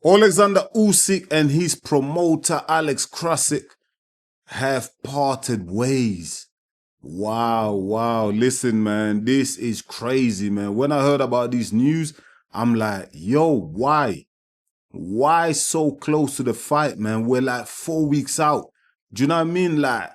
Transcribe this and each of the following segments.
Oleksandr Usyk and his promoter Alex Krassyuk have parted ways. Wow, wow. Listen, man, this is crazy, man. When I heard about this news, I'm like, yo, why? Why so close to the fight, man? We're like 4 weeks out. Do you know what I mean? Like,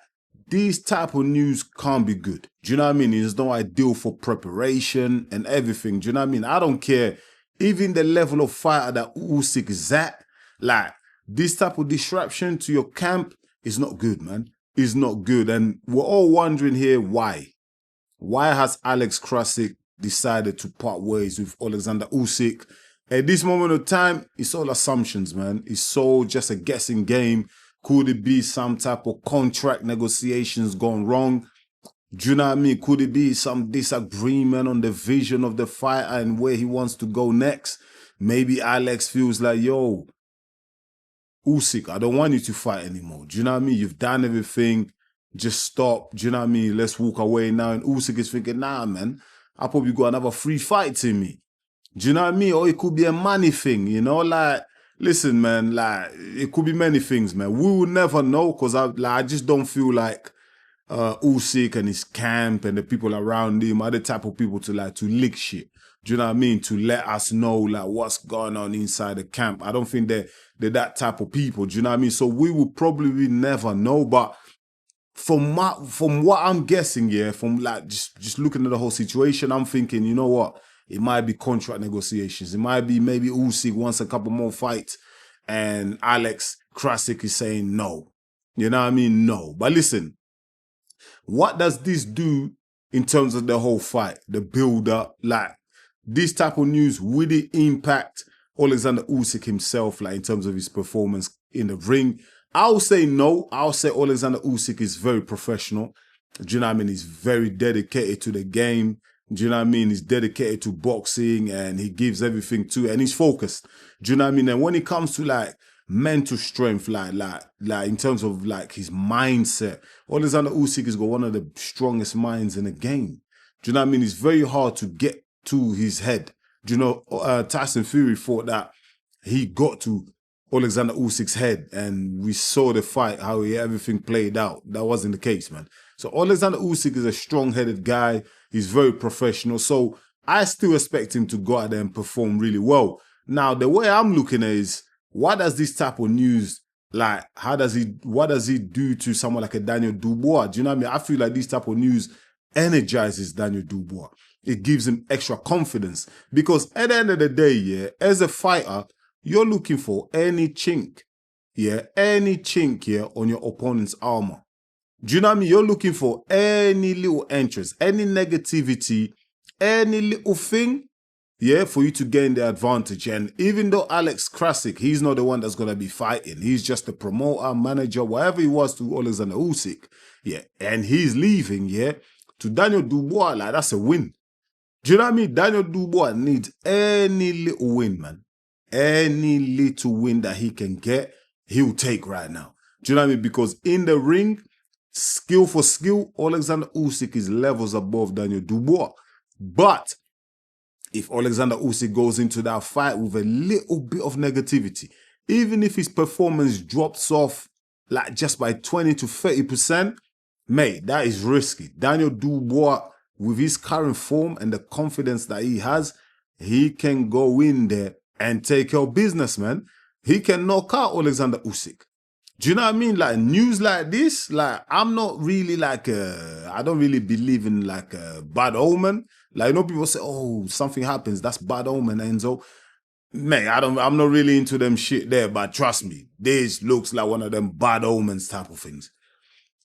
these type of news can't be good. Do you know what I mean? It's not ideal for preparation and everything. Do you know what I mean? I don't care. Even the level of fighter that Usyk is at, like, this type of disruption to your camp is not good, man. It's not good. And we're all wondering here why. Why has Alex Krassyuk decided to part ways with Oleksandr Usyk? At this moment of time, it's all assumptions, man. It's all just a guessing game. Could it be some type of contract negotiations gone wrong? Do you know what I mean? Could it be some disagreement on the vision of the fighter and where he wants to go next? Maybe Alex feels like, yo, Usyk, I don't want you to fight anymore. Do you know what I mean? You've done everything. Just stop. Do you know what I mean? Let's walk away now. And Usyk is thinking, nah, man, I'll probably got another free fight in me. Do you know what I mean? Or it could be a money thing, you know? Like, listen, man, like, it could be many things, man. We will never know because I just don't feel like Usyk and his camp and the people around him are the type of people to lick shit. Do you know what I mean? To let us know like what's going on inside the camp. I don't think they're that type of people. Do you know what I mean? So we will probably never know. But from what I'm guessing, yeah, from like just looking at the whole situation, I'm thinking, you know what? It might be contract negotiations. It might be maybe Usyk wants a couple more fights and Alex Krassyuk is saying no. You know what I mean? No. But listen, what does this do in terms of the whole fight, the build-up? Like, this type of news, will it impact Oleksandr Usyk himself, like in terms of his performance in the ring? I'll say no. I'll say Oleksandr Usyk is very professional. Do you know what I mean? He's very dedicated to the game. Do you know what I mean? He's dedicated to boxing and he gives everything to it and he's focused. Do you know what I mean? And when it comes to like mental strength, like in terms of like his mindset, Oleksandr Usyk has got one of the strongest minds in the game. Do you know what I mean? It's very hard to get to his head. Do you know, Tyson Fury thought that he got to Oleksandr Usyk's head and we saw the fight, how everything played out. That wasn't the case, man. So Oleksandr Usyk is a strong-headed guy. He's very professional. So I still expect him to go out there and perform really well. Now, the way I'm looking at it is, what does this type of news, like, what does he do to someone like a Daniel Dubois? Do you know what I mean? I feel like this type of news energizes Daniel Dubois. It gives him extra confidence. Because at the end of the day, yeah, as a fighter, you're looking for any chink, yeah, on your opponent's armor. Do you know what I mean? You're looking for any little entrance, any negativity, any little thing, yeah, for you to gain the advantage. And even though Alex Krassyuk, he's not the one that's going to be fighting. He's just the promoter, manager, whatever he was to Oleksandr Usyk, yeah, and he's leaving, yeah, to Daniel Dubois, like, that's a win. Do you know what I mean? Daniel Dubois needs any little win, man. Any little win that he can get, he'll take right now. Do you know what I mean? Because in the ring, skill for skill, Oleksandr Usyk is levels above Daniel Dubois. But if Oleksandr Usyk goes into that fight with a little bit of negativity, even if his performance drops off like just by 20 to 30%, mate, that is risky. Daniel Dubois, with his current form and the confidence that he has, he can go in there and take care of business, man. He can knock out Oleksandr Usyk. Do you know what I mean? Like, news like this, like, I'm not really like, I don't really believe in like a bad omen. Like, you know, people say, oh, something happens, that's bad omen, Enzo. Man, I'm not really into them shit there, but trust me, this looks like one of them bad omens type of things.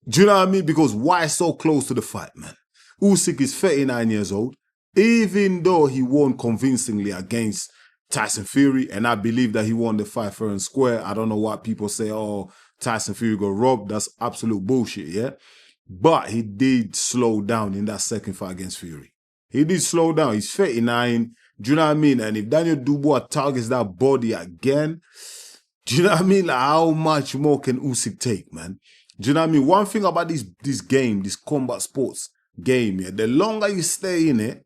Do you know what I mean? Because why so close to the fight, man? Usyk is 39 years old, even though he won convincingly against Tyson Fury, and I believe that he won the fight fair and square. I don't know what people say, oh, Tyson Fury got robbed. That's absolute bullshit, yeah? But he did slow down in that second fight against Fury. He did slow down. He's 39. Do you know what I mean? And if Daniel Dubois targets that body again, do you know what I mean? Like, how much more can Usyk take, man? Do you know what I mean? One thing about this game, this combat sports game, yeah, the longer you stay in it,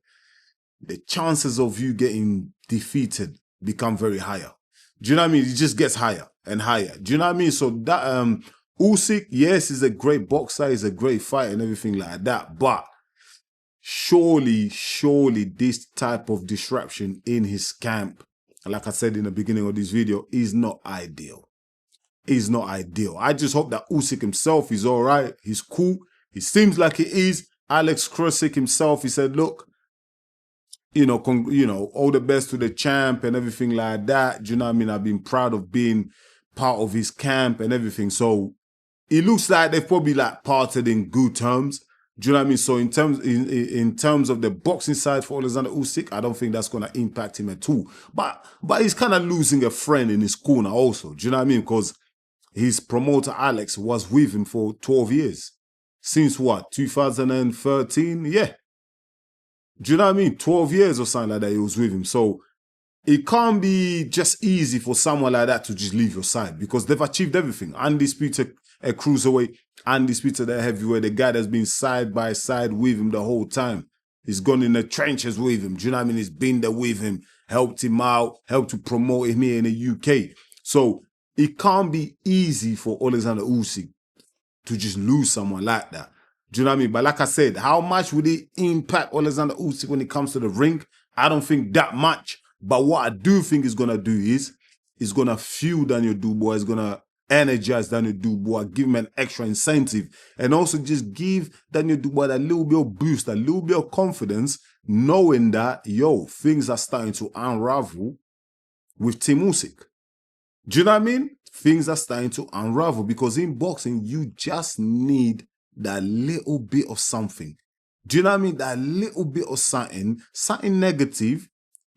the chances of you getting defeated become very higher. Do you know what I mean? It just gets higher and higher. Do you know what I mean? So that Usyk, yes, is a great boxer, he's a great fighter and everything like that. But surely this type of disruption in his camp, like I said in the beginning of this video, is not ideal. Is not ideal. I just hope that Usyk himself is all right. He's cool. He seems like he is. Alex Krassyuk himself, he said, look, all the best to the champ and everything like that. Do you know what I mean? I've been proud of being part of his camp and everything. So it looks like they've probably like parted in good terms. Do you know what I mean? So in terms of the boxing side for Oleksandr Usyk, I don't think that's gonna impact him at all. But he's kind of losing a friend in his corner also. Do you know what I mean? Because his promoter Alex was with him for 12 years. Since what? 2013? Yeah. Do you know what I mean? 12 years or something like that he was with him. So it can't be just easy for someone like that to just leave your side because they've achieved everything. Undisputed a cruiserweight, undisputed a heavyweight, the guy that's been side by side with him the whole time. He's gone in the trenches with him. Do you know what I mean? He's been there with him, helped him out, helped to promote him here in the UK. So it can't be easy for Oleksandr Usyk to just lose someone like that. Do you know what I mean? But like I said, how much would it impact Oleksandr Usyk when it comes to the ring? I don't think that much. But what I do think is going to do is, it's going to fuel Daniel Dubois, it's going to energize Daniel Dubois, give him an extra incentive, and also just give Daniel Dubois a little bit of boost, a little bit of confidence, knowing that, things are starting to unravel with Team Usyk. Do you know what I mean? Things are starting to unravel because in boxing, you just need that little bit of something. Do you know what I mean? That little bit of something negative.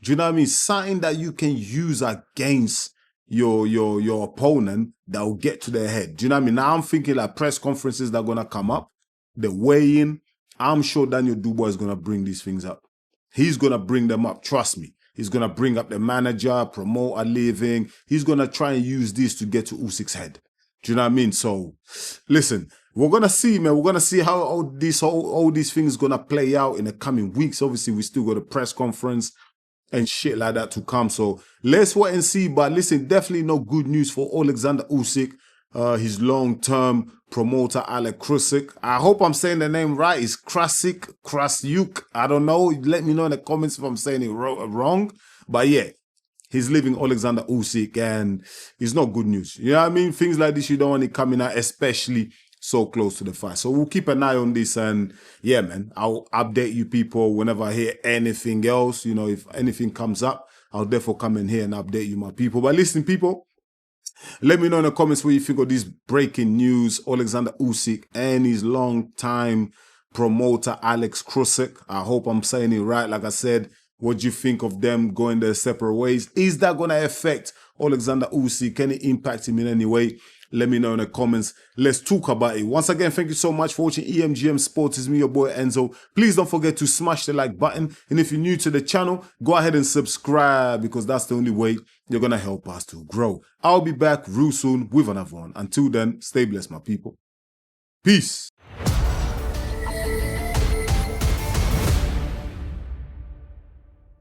Do you know what I mean? Something that you can use against your opponent that will get to their head. Do you know what I mean? Now I'm thinking like press conferences that are going to come up, the weigh-in. I'm sure Daniel Dubois is going to bring these things up. He's going to bring them up. Trust me. He's going to bring up the manager, promoter leaving. He's going to try and use this to get to Usyk's head. Do you know what I mean? So, listen, we're going to see, man. We're going to see how all these things going to play out in the coming weeks. Obviously, we still got a press conference and shit like that to come. So, let's wait and see. But listen, definitely no good news for Oleksandr Usyk. His long-term promoter, Alex Krassyuk. I hope I'm saying the name right. It's Krassyuk. I don't know. Let me know in the comments if I'm saying it wrong. But yeah, he's leaving Oleksandr Usyk and it's not good news. You know what I mean? Things like this, you don't want it coming out, especially so close to the fight. So we'll keep an eye on this and yeah, man, I'll update you people whenever I hear anything else. You know, if anything comes up, I'll therefore come in here and update you, my people. But listen, people, let me know in the comments what you think of this breaking news. Oleksandr Usyk and his long-time promoter, Alex Krassyuk. I hope I'm saying it right. Like I said, what do you think of them going their separate ways? Is that going to affect Oleksandr Usyk? Can it impact him in any way? Let me know in the comments. Let's talk about it. Once again, thank you so much for watching EMGM Sports. It's me, your boy Enzo. Please don't forget to smash the like button. And if you're new to the channel, go ahead and subscribe because that's the only way you're going to help us to grow. I'll be back real soon with another one. Until then, stay blessed, my people. Peace.